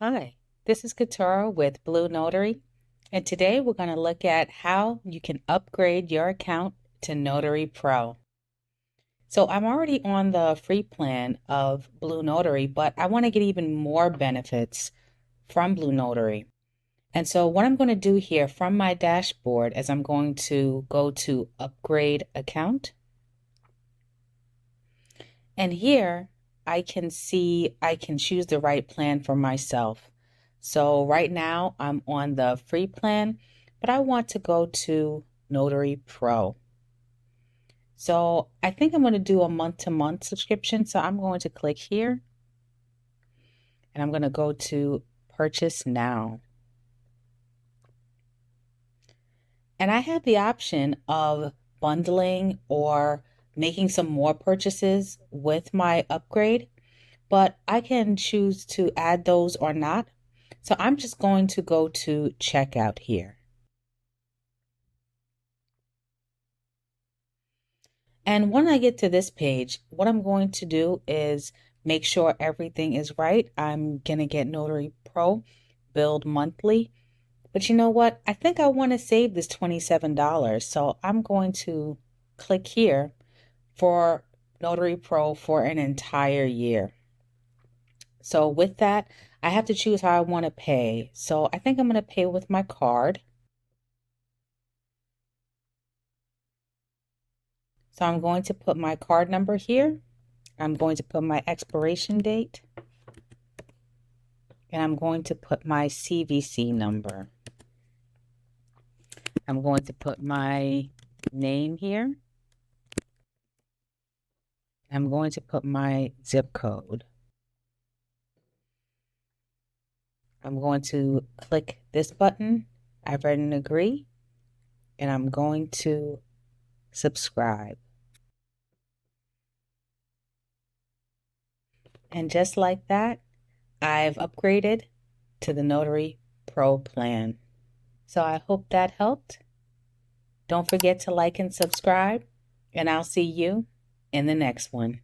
Hi, this is Katura with BlueNotary, and today we're going to look at how you can upgrade your account to Notary Pro. So I'm already on the free plan of BlueNotary, but I want to get even more benefits from BlueNotary. And so what I'm going to do here from my dashboard is I'm going to go to Upgrade Account. And here I can choose the right plan for myself. So right now I'm on the free plan, but I want to go to Notary Pro. So I think I'm going to do a month-to-month subscription. So I'm going to click here and I'm going to go to Purchase Now. And I have the option of bundling or making some more purchases with my upgrade, but I can choose to add those or not. So I'm just going to go to checkout here. And when I get to this page, what I'm going to do is make sure everything is right. I'm going to get Notary Pro billed monthly. But you know what? I think I want to save this $27. So I'm going to click here for Notary Pro for an entire year. So with that, I have to choose how I want to pay. So I think I'm going to pay with my card. So I'm going to put my card number here. I'm going to put my expiration date. And I'm going to put my CVC number. I'm going to put my name here. I'm going to put my zip code. I'm going to click this button. I've read and agree. And I'm going to subscribe. And just like that, I've upgraded to the Notary Pro plan. So I hope that helped. Don't forget to like and subscribe, and I'll see you in the next one.